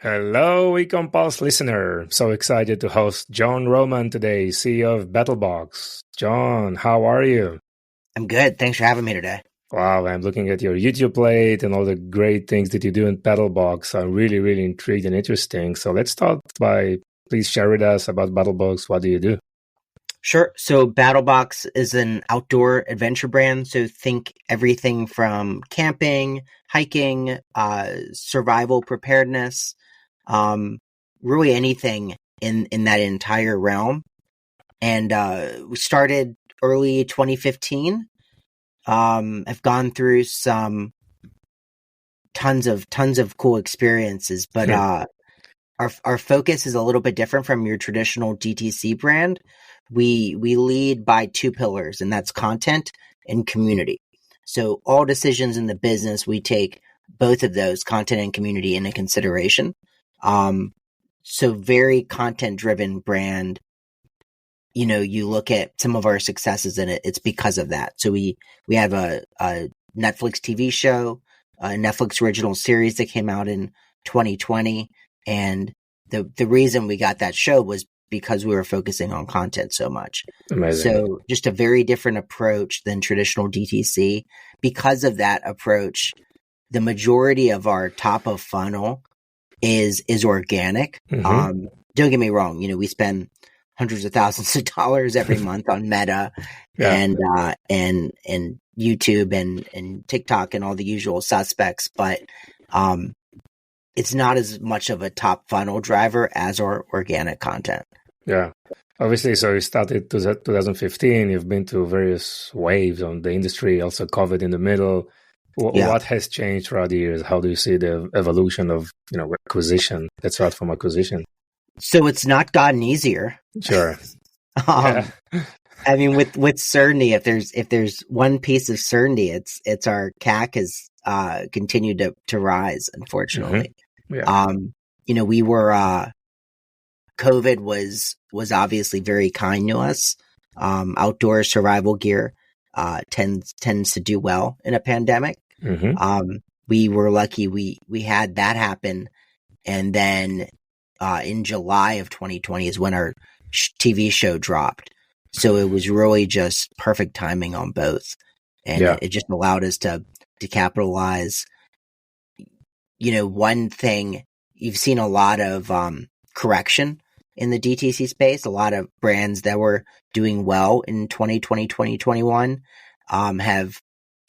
Hello, eCommerce listener. So excited to host John Roman today, CEO of BattlBox. John, how are you? I'm good. Thanks for having me today. Wow, I'm looking at your YouTube plate and all the great things that you do in BattlBox. I'm really intrigued and interesting. So let's start by please share with us about BattlBox. What do you do? Sure. So BattlBox is an outdoor adventure brand. So think everything from camping, hiking, survival preparedness, really anything in that entire realm. And we started early 2015. I've gone through some tons of cool experiences, but our focus is a little bit different from your traditional DTC brand. We lead by two pillars, and that's content and community. So all decisions in the business, we take both of those, content and community, into consideration. So very content driven brand. You know, you look at some of our successes in it, it's because of that. So we have a Netflix TV show, a Netflix original series that came out in 2020. And the reason we got that show was because we were focusing on content so much. Amazing. So just a very different approach than traditional DTC. Because of that approach, the majority of our top of funnel is organic. Mm-hmm. Don't get me wrong. You know, we spend hundreds of thousands of dollars every month on Meta and YouTube and TikTok and all the usual suspects, but it's not as much of a top funnel driver as our organic content. Yeah. Obviously, so you started 2015. You've been through various waves on the industry, also COVID in the middle. What has changed throughout the years? How do you see the evolution of acquisition? Let's start from acquisition. So it's not gotten easier. Sure. I mean, with certainty, if there's one piece of certainty, it's our CAC has continued to rise, unfortunately. Mm-hmm. Yeah. We were COVID was obviously very kind to us. Outdoor survival gear tends to do well in a pandemic. Mm-hmm. We were lucky we had that happen, and then in July of 2020 is when our TV show dropped. So it was really just perfect timing on both, and it just allowed us to capitalize. You know, one thing, you've seen a lot of correction in the DTC space. A lot of brands that were doing well in 2020, 2021 have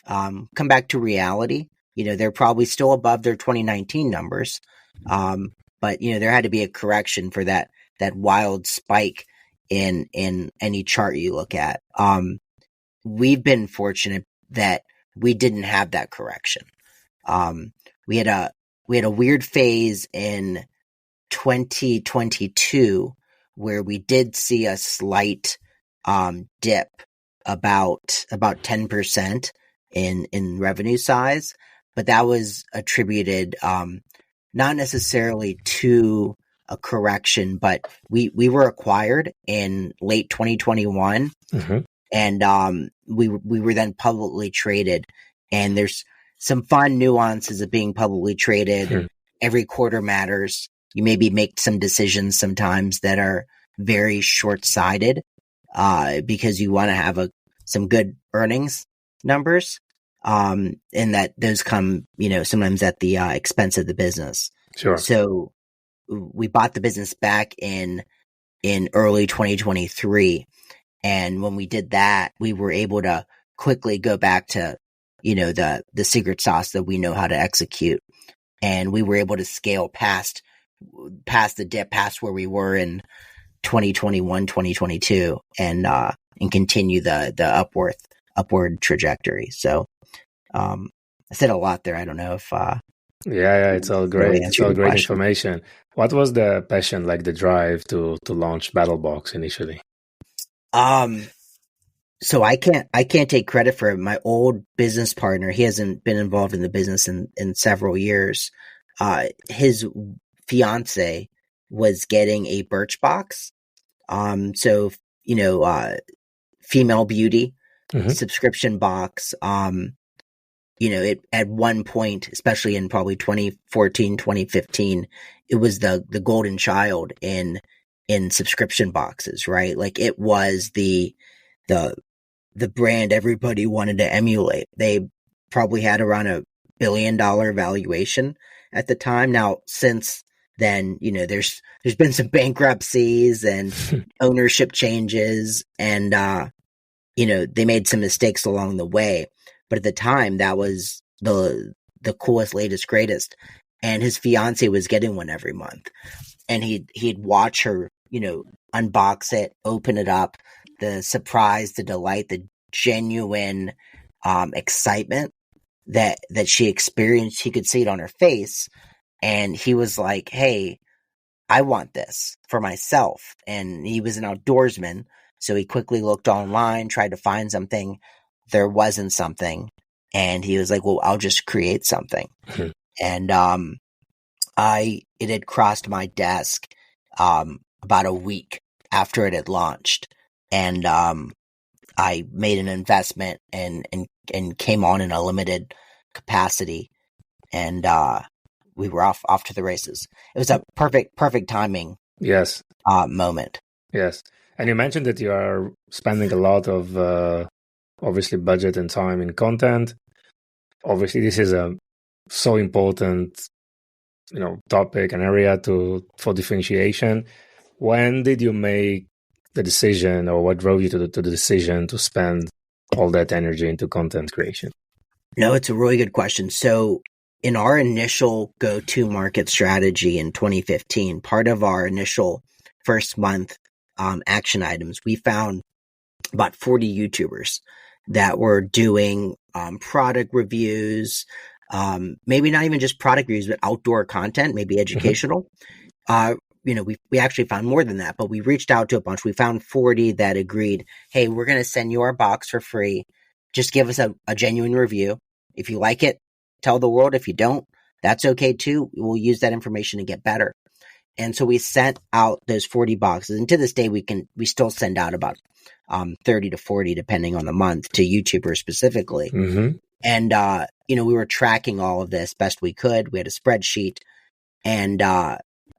come back to reality. You know, they're probably still above their 2019 numbers, but you know, there had to be a correction for that wild spike in any chart you look at. We've been fortunate that we didn't have that correction. We had a weird phase in 2022 where we did see a slight dip, about 10% in revenue size, but that was attributed not necessarily to a correction, but we were acquired in late 2021, and we were then publicly traded. And there's some fun nuances of being publicly traded. Every quarter matters. You maybe make some decisions sometimes that are very short-sighted because you want to have some good earnings numbers, and that those come, you know, sometimes at the expense of the business. Sure. So we bought the business back in early 2023, and when we did that, we were able to quickly go back to, you know, the secret sauce that we know how to execute, and we were able to scale past the dip, past where we were in 2021, 2022, and continue the upward trajectory. So I said a lot there. I don't know if yeah, it's all great. It's all great information. What was the passion, like the drive to launch BattlBox initially? So I can't take credit for it. My old business partner, he hasn't been involved in the business in several years. His fiance was getting a Birchbox. So, you know, female beauty subscription box. it at one point, especially in probably 2014, 2015, it was the golden child in subscription boxes, right? Like it was the brand everybody wanted to emulate. They probably had around $1 billion valuation at the time. Now, since then, there's been some bankruptcies and ownership changes, and they made some mistakes along the way. But at the time, that was the coolest, latest, greatest. And his fiance was getting one every month, and he'd watch her, unbox it, open it up, the surprise, the delight, the genuine excitement that she experienced. He could see it on her face, and he was like, "Hey, I want this for myself." And he was an outdoorsman, so he quickly looked online, tried to find something. There wasn't something, and he was like, "Well, I'll just create something." And it had crossed my desk about a week after it had launched, and I made an investment and came on in a limited capacity, and we were off to the races. It was a perfect timing. Yes. Moment. Yes. And you mentioned that you are spending a lot of obviously budget and time in content. Obviously, this is a so important, topic and area for differentiation. When did you make the decision, or what drove you to the decision to spend all that energy into content creation? No, it's a really good question. So in our initial go-to market strategy in 2015, part of our initial first month action items, we found about 40 YouTubers that were doing product reviews, maybe not even just product reviews, but outdoor content, maybe educational. We actually found more than that, but we reached out to a bunch. We found 40 that agreed, "Hey, we're going to send you our box for free. Just give us a genuine review. If you like it, tell the world. If you don't, that's okay too. We'll use that information to get better." And so we sent out those 40 boxes. And to this day, we still send out about 30 to 40, depending on the month, to YouTubers specifically. Mm-hmm. And, we were tracking all of this best we could. We had a spreadsheet, and,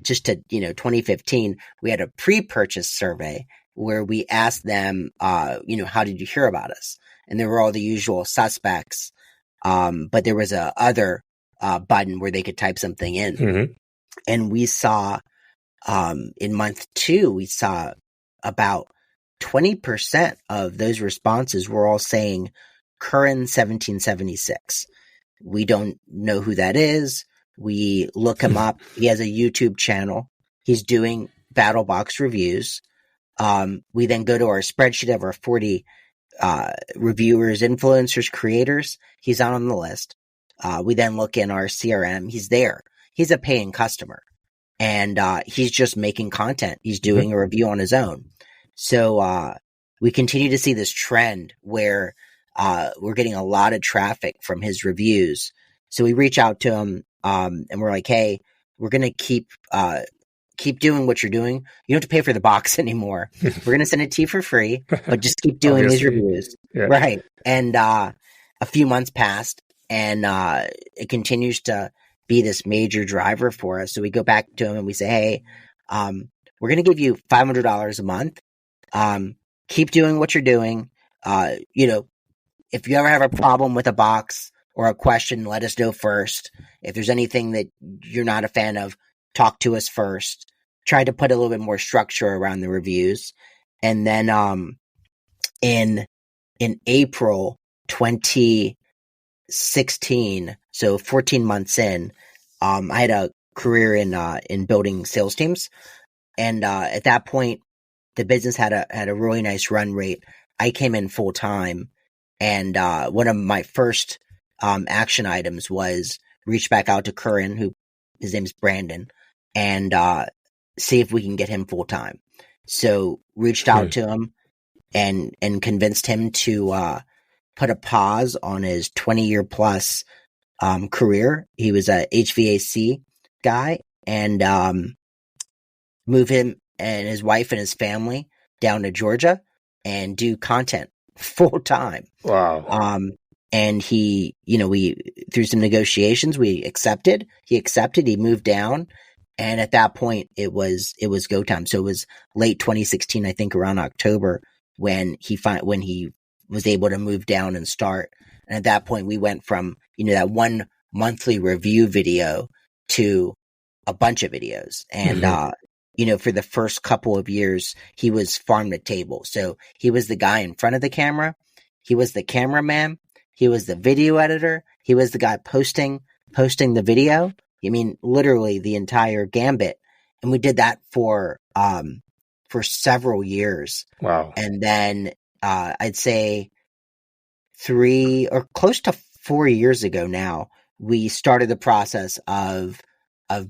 just to, 2015, we had a pre-purchase survey where we asked them, how did you hear about us? And there were all the usual suspects. But there was a other, button where they could type something in. Mm-hmm. And we saw, in month 2, we saw about 20% of those responses were all saying Curran 1776. We don't know who that is. We look him up. He has a YouTube channel. He's doing BattlBox reviews. We then go to our spreadsheet of our 40 reviewers, influencers, creators. He's on the list. We then look in our CRM. He's there. He's a paying customer, and he's just making content. He's doing a review on his own. So we continue to see this trend where we're getting a lot of traffic from his reviews. So we reach out to him, and we're like, "Hey, we're going to keep doing what you're doing. You don't have to pay for the box anymore. We're going to send it to you for free, but just keep doing these reviews." Yeah. Right. And a few months passed, and it continues to be this major driver for us. So we go back to him and we say, "Hey, we're going to give you $500 a month. Keep doing what you're doing. If you ever have a problem with a box or a question, let us know first. If there's anything that you're not a fan of, talk to us first." Try to put a little bit more structure around the reviews. And then in April 2016, so 14 months in, I had a career in building sales teams. And at that point, the business had a really nice run rate. I came in full time, and one of my first action items was reach back out to Curran, who his name's Brandon, and see if we can get him full time. So reached out to him and convinced him to put a pause on his 20-year plus career. He was a HVAC guy, and move him and his wife and his family down to Georgia and do content full time. Wow. and he, we, through some negotiations, he accepted, he moved down. And at that point it was go time. So it was late 2016, I think around October, when he was able to move down and start. And at that point we went from, that one monthly review video to a bunch of videos. And, for the first couple of years, he was farm to table. So he was the guy in front of the camera. He was the cameraman. He was the video editor. He was the guy posting the video. I mean, literally the entire gambit. And we did that for several years. Wow. And then, I'd say 3 or close to 4 years ago now, we started the process of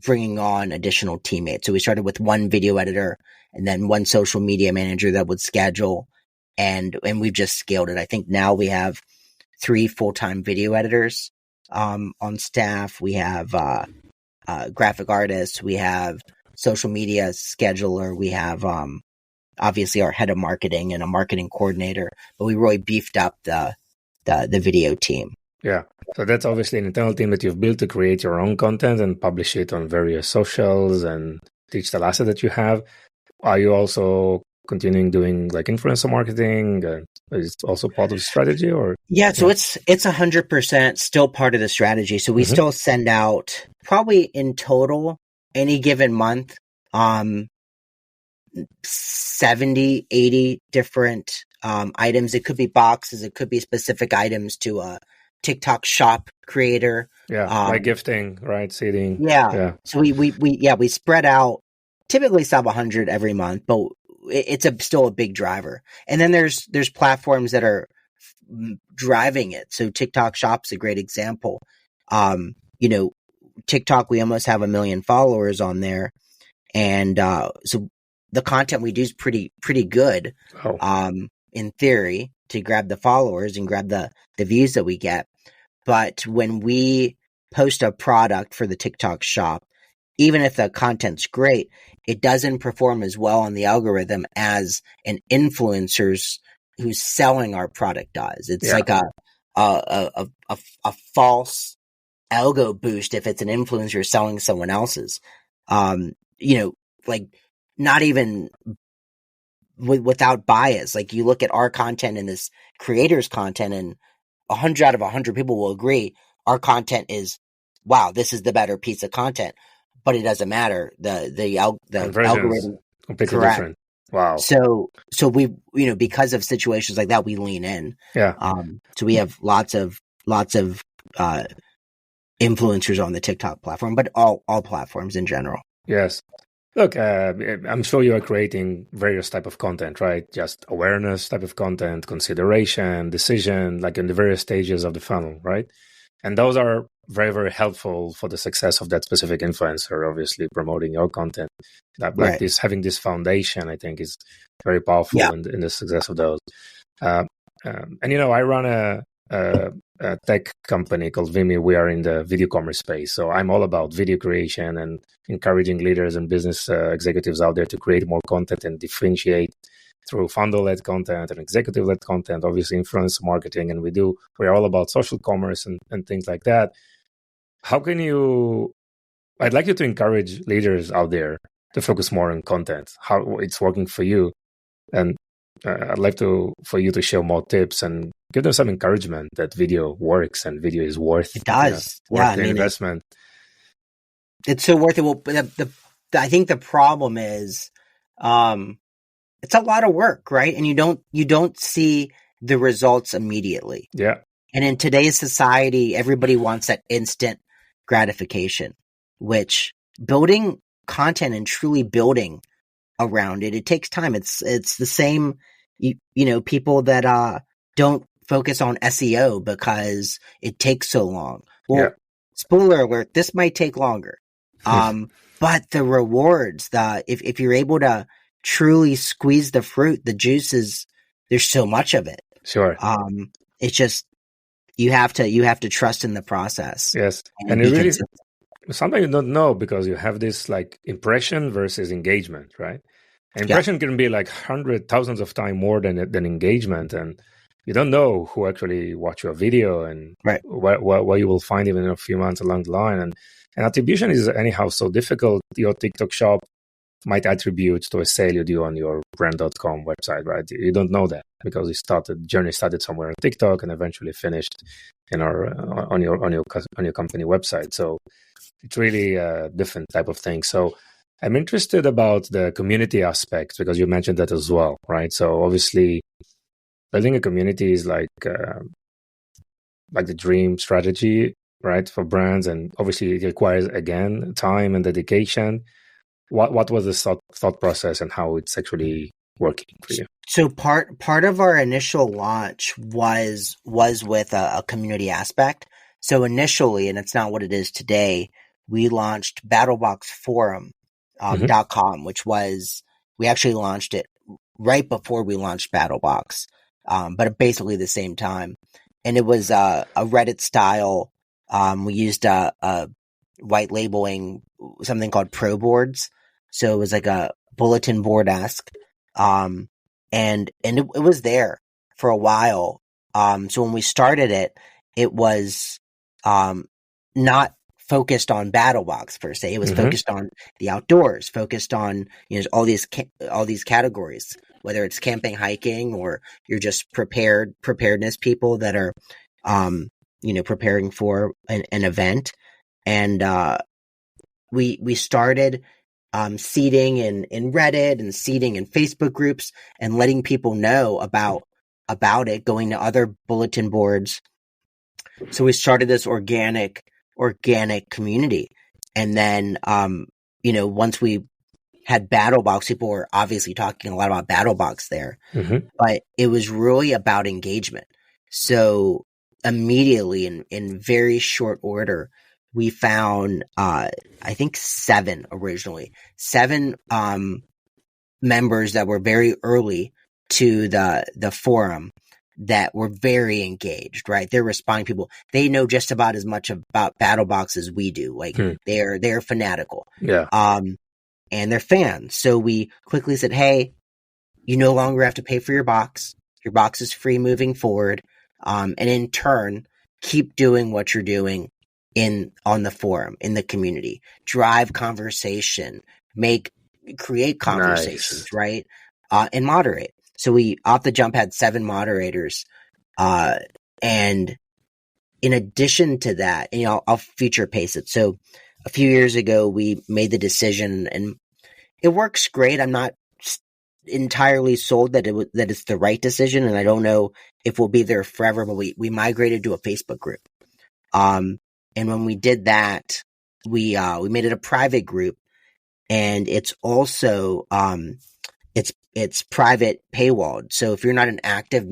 bringing on additional teammates. So we started with one video editor and then one social media manager that would schedule, and we've just scaled it. I think now we have 3 full-time video editors on staff. We have graphic artists. We have social media scheduler. We have obviously our head of marketing and a marketing coordinator. But we really beefed up the video team. Yeah. So that's obviously an internal team that you've built to create your own content and publish it on various socials and digital asset that you have. Are you also continuing doing like influencer marketing? Is it also part of the strategy, or? Yeah. So it's 100% still part of the strategy. So we still send out probably in total any given month, 70, 80 different items. It could be boxes. It could be specific items to a TikTok shop creator. Yeah, like gifting, right? Seeding. Yeah. So we spread out, typically sub 100 every month, but it's still a big driver. And then there's platforms that are driving it. So TikTok shop's a great example. TikTok, we almost have 1 million followers on there. And so the content we do is pretty good. In theory, to grab the followers and grab the views that we get. But when we post a product for the TikTok shop, even if the content's great, it doesn't perform as well on the algorithm as an influencer's who's selling our product does. It's like a false algo boost if it's an influencer selling someone else's. Like not even without bias. Like you look at our content and this creator's content, and 100 out of 100 people will agree our content is, wow, this is the better piece of content. But it doesn't matter. The algorithm completely different. Wow. So we, because of situations like that, we lean in. Yeah. So we have lots of influencers on the TikTok platform, but all platforms in general. Yes. Look, I'm sure you are creating various type of content, right? Just awareness type of content, consideration, decision, like in the various stages of the funnel, right? And those are very, very helpful for the success of that specific influencer, obviously promoting your content. Like this, having this foundation, I think is very powerful in the success of those. And, I run a tech company called Vimy. We are in the video commerce space. So I'm all about video creation and encouraging leaders and business executives out there to create more content and differentiate through funnel-led content and executive-led content, obviously influence marketing. And we're all about social commerce and things like that. I'd like you to encourage leaders out there to focus more on content, how it's working for you. And I'd like for you to share more tips and give them some encouragement that video works and video is worth it. Does. Worth the investment. It's so worth it. Well, I think the problem is, it's a lot of work, right? And you don't see the results immediately. Yeah. And in today's society, everybody wants that instant gratification, which building content and truly building around it takes time. It's the same, people that don't focus on SEO because it takes so long. Well, spoiler alert, this might take longer. But the rewards, if you're able to truly squeeze the fruit, the juices, there's so much of it. Sure. It's just, you have to trust in the process. Yes. And it really, sometimes you don't know because you have this like impression versus engagement, right? And impression can be like 100,000s of times more than engagement. And you don't know who actually watch your video and Right. what you will find even in a few months along the line. And attribution is anyhow so difficult. Your TikTok shop might attribute to a sale you do on your brand.com website, right? You don't know that because journey started somewhere on TikTok and eventually finished on your company website. So it's really a different type of thing. So I'm interested about the community aspect because you mentioned that as well, right? So obviously building a community is like the dream strategy, right, for brands, and obviously it requires again time and dedication. What was the thought process and how it's actually working for you? So part of our initial launch was with a community aspect. So initially, and it's not what it is today, we launched BattlBoxForum.com, which was, we actually launched it right before we launched BattlBox, but at basically the same time. And it was a Reddit style. We used a white labeling, something called Pro Boards. So it was like a bulletin board-esque. And it was there for a while. So when we started it, it was not focused on BattlBox per se. It was focused on the outdoors, focused on, all these categories, whether it's camping, hiking, or you're just preparedness people that are, preparing for an event. And we started seeding in Reddit and seeding in Facebook groups and letting people know about it, going to other bulletin boards. So we started this organic community. And then, once we had BattlBox, people were obviously talking a lot about BattlBox there, but it was really about engagement. So immediately in very short order, we found, I think 7 members that were very early to the forum that were very engaged, right? They're responding people. They know just about as much about BattlBox as we do. Like they're fanatical. Yeah. And they're fans. So we quickly said, hey, you no longer have to pay for your box. Your box is free moving forward. And in turn, keep doing what you're doing on the forum, in the community. Drive conversation, create conversations, nice. Right? And moderate. So we, off the jump, had 7 moderators. And in addition to that, I'll feature pace it. So a few years ago, we made the decision, and it works great. I'm not entirely sold that it's the right decision, and I don't know if we'll be there forever, but we migrated to a Facebook group. And when we did that, we made it a private group, and it's also, it's private paywalled. So if you're not an active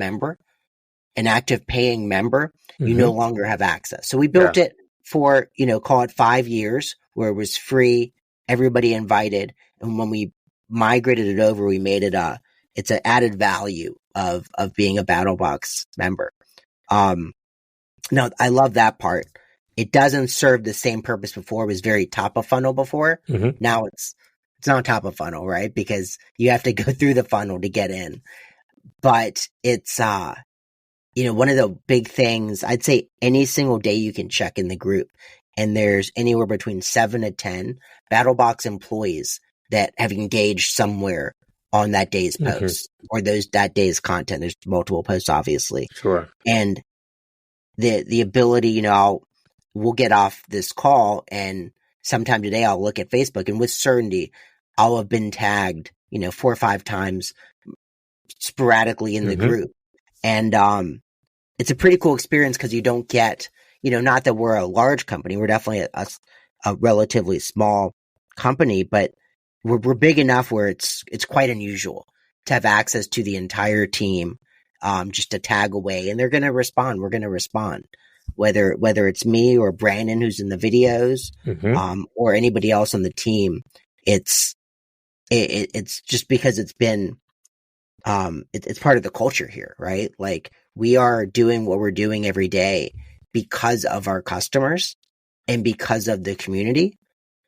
paying member, you no longer have access. So we built it for, call it 5 years, where it was free, everybody invited. And when we migrated it over, we made it it's an added value of being a BattlBox member. Now I love that part. It doesn't serve the same purpose before. It was very top of funnel before. Now it's not top of funnel, right? Because you have to go through the funnel to get in. But it's, one of the big things, I'd say any single day you can check in the group, and there's anywhere between 7 to 10 BattlBox employees that have engaged somewhere on that day's posts or that day's content. There's multiple posts, obviously. Sure. And the ability, we'll get off this call, and sometime today I'll look at Facebook, and with certainty I'll have been tagged, 4 or 5 times sporadically in the group. And it's a pretty cool experience because you don't get, not that we're a large company, we're definitely a relatively small company, but we're big enough where it's quite unusual to have access to the entire team, just a tag away, and they're going to respond. We're going to respond. Whether it's me or Brandon who's in the videos, or anybody else on the team, it's just because it's been, it's part of the culture here, right? Like, we are doing what we're doing every day because of our customers and because of the community,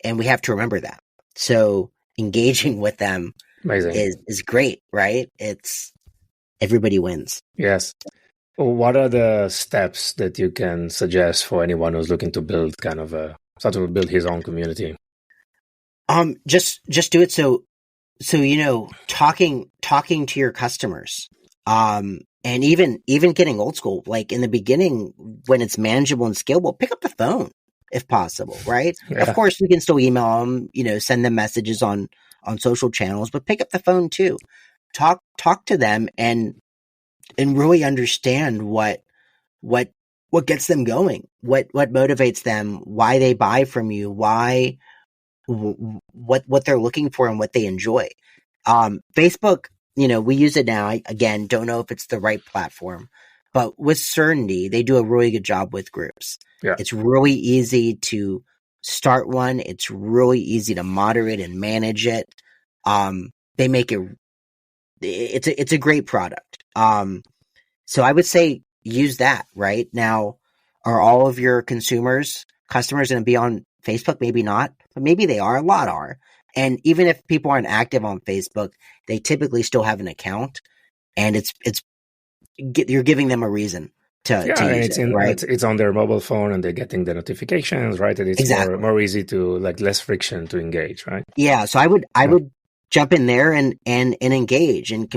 and we have to remember that. So engaging with them is great, right? It's everybody wins. Yes. what are the steps that you can suggest for anyone who's looking to build start to build his own community? Just do it. So, talking to your customers, and even getting old school, like in the beginning when it's manageable and scalable, pick up the phone if possible, right? Yeah. Of course, you can still email them, send them messages on social channels, but pick up the phone too. Talk to them and really understand what gets them going, what motivates them, why they buy from you, what they're looking for and what they enjoy. Facebook, we use it now. I, again, don't know if it's the right platform, but with certainty, they do a really good job with groups. Yeah. It's really easy to start one. It's really easy to moderate and manage it. They make it's a great product. So I would say use that right now. Are all of your customers going to be on Facebook? Maybe not, but maybe they are. A lot are. And even if people aren't active on Facebook, they typically still have an account, and you're giving them a reason to use it, right? It's on their mobile phone, and they're getting the notifications, right? And it's exactly. more easy to, like, less friction to engage, right? Yeah. So I would jump in there and engage and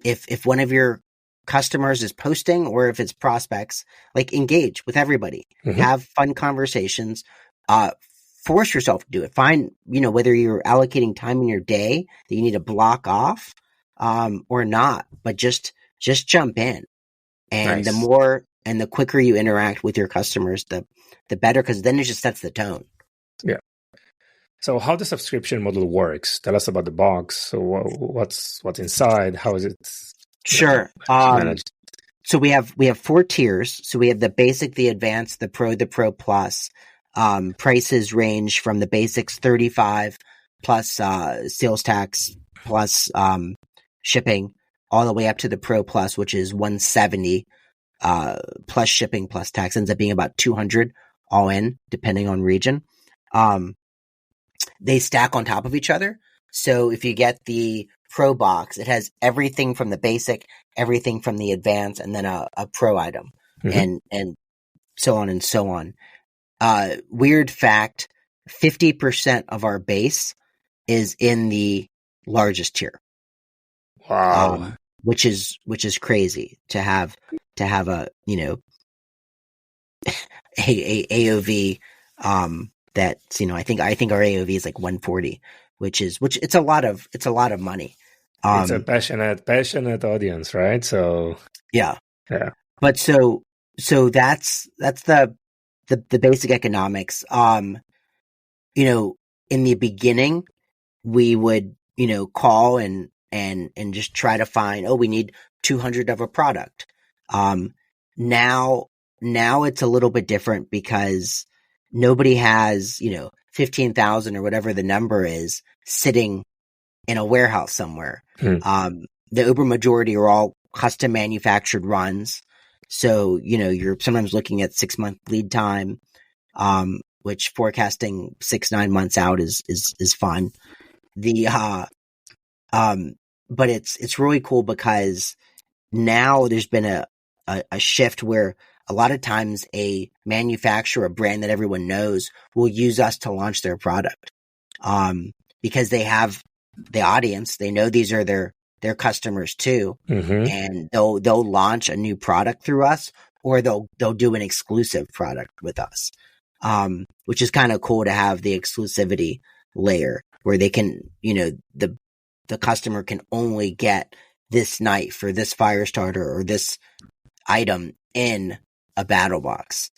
if one of your customers is posting or if it's prospects, like, engage with everybody, have fun conversations, force yourself to do it. Find, whether you're allocating time in your day that you need to block off, or not, but just jump in. And Nice. the more and the quicker you interact with your customers, the better, because then it just sets the tone. Yeah. So how the subscription model works? Tell us about the box. So what's inside? How is it? Sure. Managed? So we have 4 tiers. So we have the basic, the advanced, the pro plus. Prices range from the basics, $35 plus sales tax plus shipping, all the way up to the pro plus, which is $170 plus shipping plus tax. Ends up being about $200 all in, depending on region. They stack on top of each other. So if you get the pro box, it has everything from the basic, everything from the advanced, and then a pro item, and so on and so on. Weird fact, 50% of our base is in the largest tier. Wow. Which is crazy to have a, a AOV, that's, I think our AOV is like 140, which it's a lot of money. It's a passionate audience, right? So yeah. But so that's the basic economics. In the beginning, we would, call and just try to find, we need 200 of a product. Now it's a little bit different because nobody has, 15,000 or whatever the number is sitting in a warehouse somewhere. The uber majority are all custom manufactured runs. So, you're sometimes looking at 6-month lead time, which forecasting 6-9 months out is fun. But it's really cool because now there's been a shift where a lot of times a manufacturer, a brand that everyone knows, will use us to launch their product. Because they have the audience, they know these are their customers too, and they'll launch a new product through us, or they'll do an exclusive product with us, which is kind of cool to have the exclusivity layer where they can, the customer can only get this knife or this fire starter or this item in a BattlBox.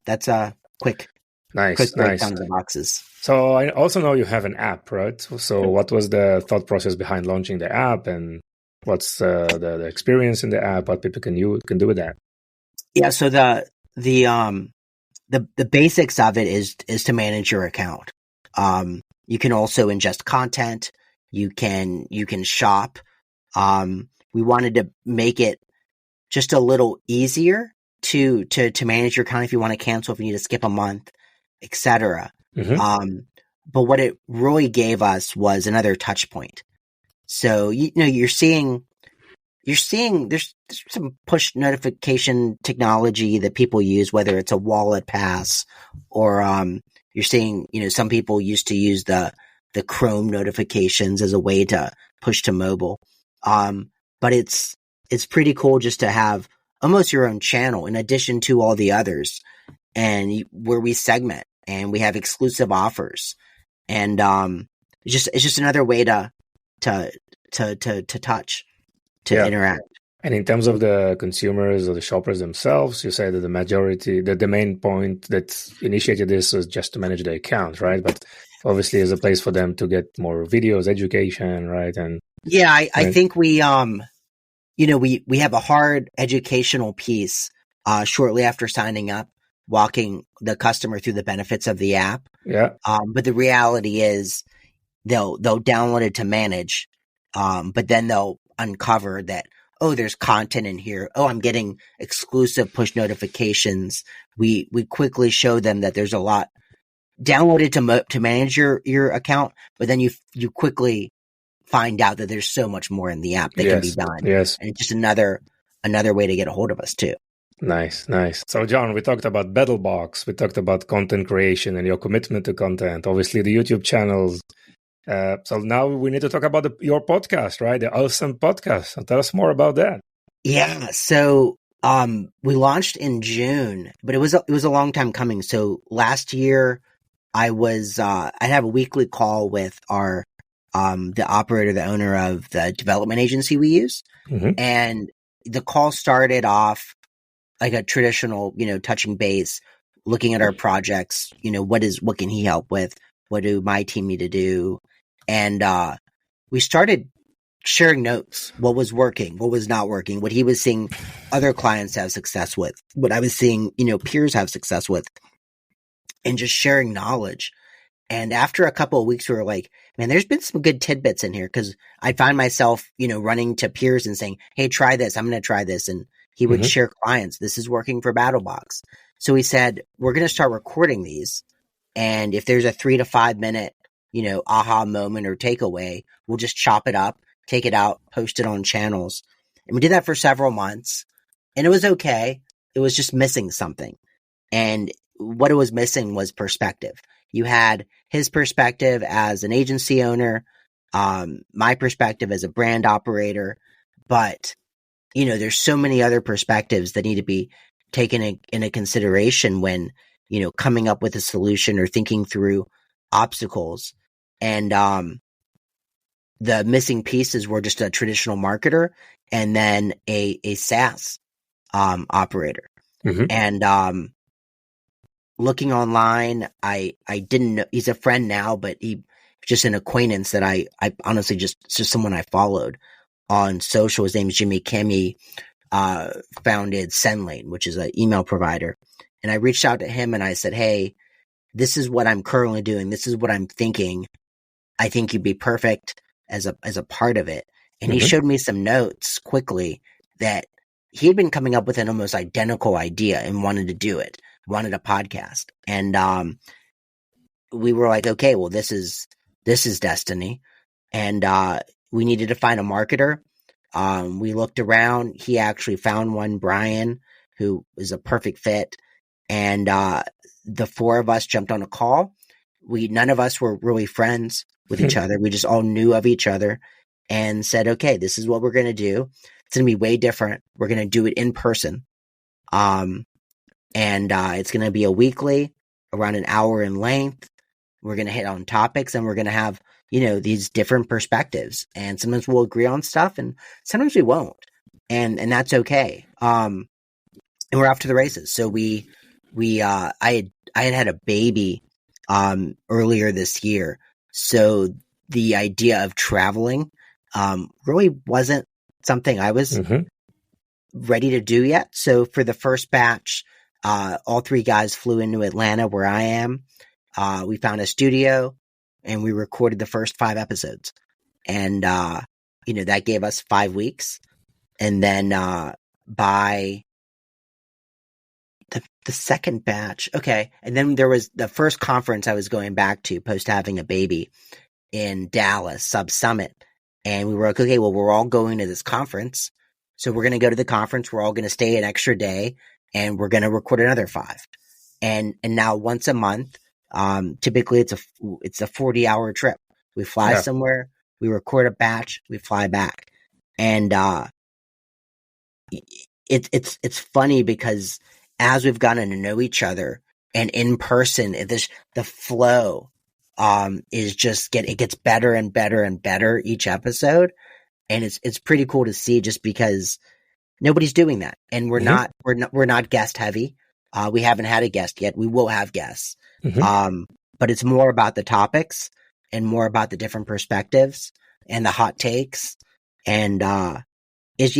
That's a quick breakdown of the boxes. So I also know you have an app, right? So what was the thought process behind launching the app, and what's the experience in the app? What people can do with that? Yeah. So the basics of it is to manage your account. You can also ingest content. You can shop. We wanted to make it just a little easier to manage your account if you want to cancel, if you need to skip a month, etc. But what it really gave us was another touch point. So, you're seeing you're seeing there's some push notification technology that people use, whether it's a wallet pass or you're seeing, some people used to use the Chrome notifications as a way to push to mobile. But it's pretty cool just to have almost your own channel in addition to all the others, and where we segment and we have exclusive offers, and it's just another way to touch, to interact. And in terms of the consumers or the shoppers themselves, you say that the main point that initiated this was just to manage the account, right? But obviously, as a place for them to get more videos, education, right? And yeah, I think we have a hard educational piece shortly after signing up, walking the customer through the benefits of the app. Yeah. But the reality is they'll download it to manage, but then they'll uncover that, oh, there's content in here. Oh, I'm getting exclusive push notifications. We quickly show them that there's a lot downloaded to manage your account, but then you quickly find out that there's so much more in the app that can be done. Yes. And just another way to get a hold of us too. Nice. So John, we talked about BattlBox. We talked about content creation and your commitment to content, obviously the YouTube channels. So now we need to talk about your podcast, right? The awesome podcast. So tell us more about that. Yeah. So we launched in June, but it was a long time coming. So last year I had a weekly call with our the operator, the owner of the development agency we use. Mm-hmm. And the call started off like a traditional, touching base, looking at our projects, what can he help with? What do my team need to do? And we started sharing notes, what was working, what was not working, what he was seeing other clients have success with, what I was seeing, peers have success with, and just sharing knowledge. And after a couple of weeks, we were like, man, there's been some good tidbits in here, because I find myself, running to peers and saying, hey, try this. I'm going to try this. And he would share clients. This is working for BattlBox. So he said, we're going to start recording these. And if there's a 3 to 5 minute, aha moment or takeaway, we'll just chop it up, take it out, post it on channels. And we did that for several months, and it was okay. It was just missing something. And what it was missing was perspective. You had his perspective as an agency owner, my perspective as a brand operator, but there's so many other perspectives that need to be taken into consideration when, coming up with a solution or thinking through obstacles. And the missing pieces were just a traditional marketer and then a SaaS operator. Mm-hmm. And looking online, I didn't know, he's a friend now, but he just an acquaintance that I honestly just someone I followed on social. His name is Jimmy Kimmy, founded SendLane, which is an email provider. And I reached out to him and I said, hey, this is what I'm currently doing. This is what I'm thinking. I think you'd be perfect as a part of it. And he showed me some notes quickly that he had been coming up with an almost identical idea and wanted to do it, wanted a podcast. And we were like, okay, well, this is destiny. And we needed to find a marketer. We looked around. He actually found one, Brian, who is a perfect fit. And the four of us jumped on a call. None of us were really friends with each other. We just all knew of each other and said, okay, this is what we're going to do. It's going to be way different. We're going to do it in person. And it's going to be a weekly, around an hour in length. We're going to hit on topics, and we're going to have, these different perspectives. And sometimes we'll agree on stuff and sometimes we won't. And that's okay. And we're off to the races. So I had a baby earlier this year. So the idea of traveling really wasn't something I was ready to do yet. So for the first batch, all three guys flew into Atlanta, where I am. We found a studio and we recorded the first 5 episodes. And, that gave us 5 weeks. And then by the second batch. Okay. And then there was the first conference I was going back to post having a baby in Dallas, Sub Summit. And we were like, okay, well, we're all going to this conference. So we're going to go to the conference. We're all going to stay an extra day and we're going to record another 5. And now once a month, typically it's a 40-hour trip. We fly somewhere, we record a batch, we fly back. And, it's funny because as we've gotten to know each other and in person, the flow, is just it gets better and better and better each episode. And it's pretty cool to see just because nobody's doing that. And we're not guest heavy. We haven't had a guest yet. We will have guests. But it's more about the topics and more about the different perspectives and the hot takes. And, it's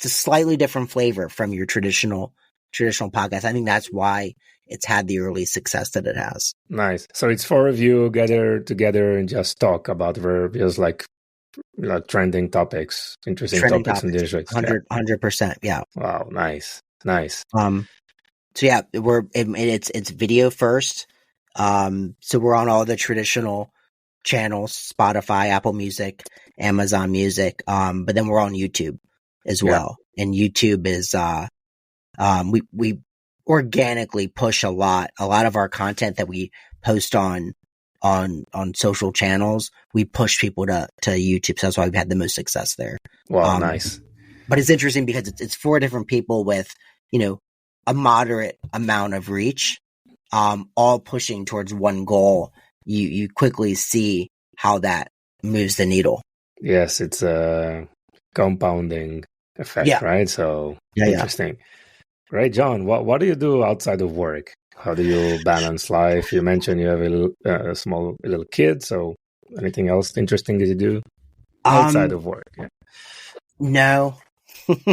a slightly different flavor from your traditional podcast. I think that's why it's had the early success that it has. Nice. So it's 4 of you gather together and just talk about various like trending topics, interesting topics in the industry. 100%. Yeah. Wow. Nice. So yeah, it's video first. So we're on all the traditional channels, Spotify, Apple Music, Amazon Music. But then we're on YouTube as well. And YouTube is, we organically push a lot of our content that we post on social channels. We push people to YouTube. So that's why we've had the most success there. Wow. Nice. But it's interesting because it's 4 different people with, a moderate amount of reach, all pushing towards one goal. You quickly see how that moves the needle. Yes, it's a compounding effect, right? So interesting. Right, John, what do you do outside of work? How do you balance life? You mentioned you have a little kid, so anything else interesting that you do outside of work? Yeah. No.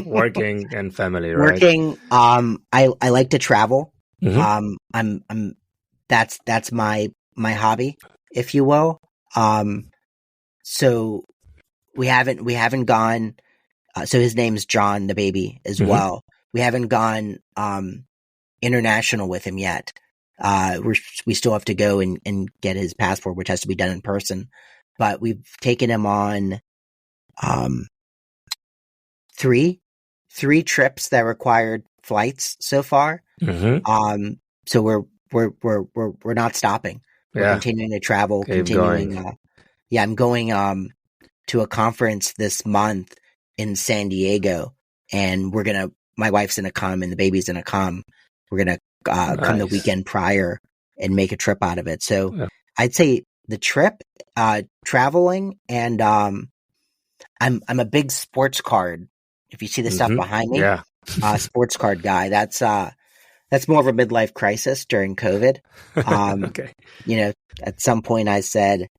Working and family, right? Working, I like to travel. That's my hobby, if you will. So we haven't gone, so his name's John, the baby as well. We haven't gone, international with him yet. We still have to go and get his passport, which has to be done in person, but we've taken him on, 3 trips that required flights so far. So we're not stopping. We're continuing to travel, I'm going to a conference this month in San Diego, and my wife's gonna come and the baby's gonna come. We're gonna come the weekend prior and make a trip out of it. So I'd say the trip, traveling, and I'm a big sports card. If you see the stuff behind me, sports card guy. That's more of a midlife crisis during COVID. At some point I said,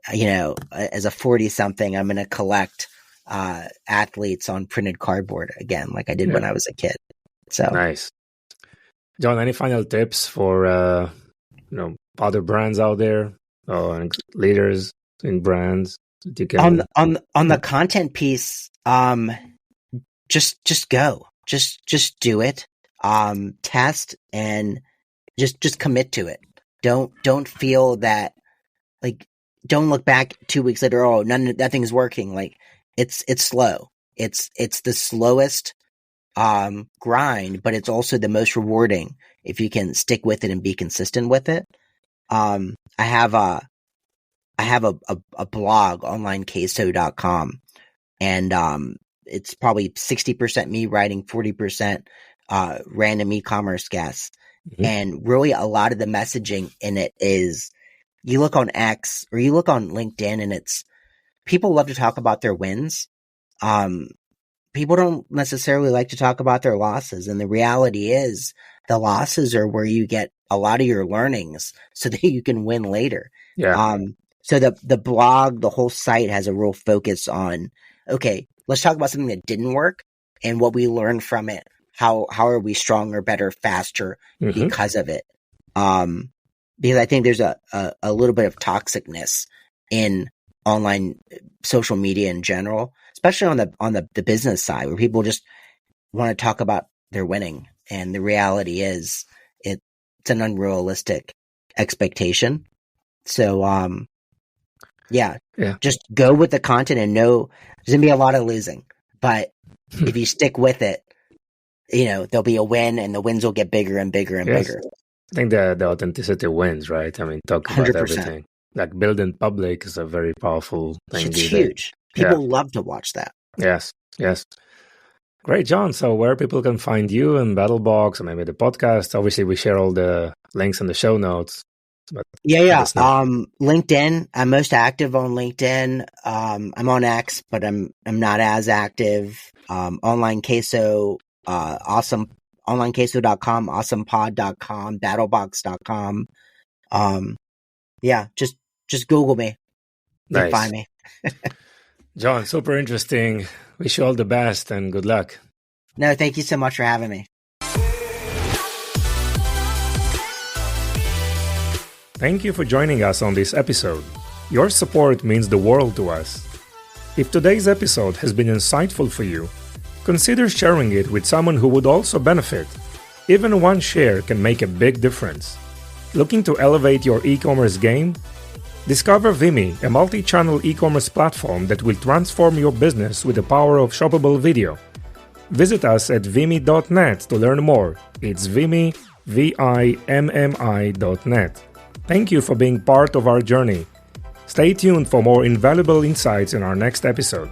as a 40-something, I'm going to collect athletes on printed cardboard again, like I did when I was a kid. So nice. John, any final tips for other brands out there or leaders in brands that you can on the content piece? Just go. Just do it. Test and just commit to it. Don't feel that, like, don't look back 2 weeks later. Oh, nothing's working. Like, it's slow. It's the slowest, grind, but it's also the most rewarding if you can stick with it and be consistent with it. I have a blog, onlinecaso.com, and, it's probably 60% me writing, 40%, random e-commerce guests. And really a lot of the messaging in it is, you look on X or you look on LinkedIn and it's, people love to talk about their wins. People don't necessarily like to talk about their losses. And the reality is the losses are where you get a lot of your learnings so that you can win later. So the blog, the whole site has a real focus on, okay, let's talk about something that didn't work and what we learned from it. How are we stronger, better, faster because of it? Because I think there's a little bit of toxicness in online social media in general, especially on the business side, where people just want to talk about their winning. And the reality is it's an unrealistic expectation. So, just go with the content and know there's going to be a lot of losing, but if you stick with it, there'll be a win, and the wins will get bigger and bigger and bigger. I think the authenticity wins, right? I mean, talk about 100%. Everything. Like building public is a very powerful thing. It's huge. People love to watch that. Yes. Great, John. So where people can find you and BattlBox, or maybe the podcast? Obviously, we share all the links in the show notes. But LinkedIn. I'm most active on LinkedIn. I'm on X, but I'm not as active. Online Queso, awesome. OnlineQueso.com, awesomepod.com, BattlBox.com. Just Google me. Nice. Find me. John, super interesting. Wish you all the best and good luck. No, thank you so much for having me. Thank you for joining us on this episode. Your support means the world to us. If today's episode has been insightful for you, consider sharing it with someone who would also benefit. Even one share can make a big difference. Looking to elevate your e-commerce game? Discover Vimy, a multi-channel e-commerce platform that will transform your business with the power of shoppable video. Visit us at vimy.net to learn more. It's Vimy, VIMMI.net. Thank you for being part of our journey. Stay tuned for more invaluable insights in our next episode.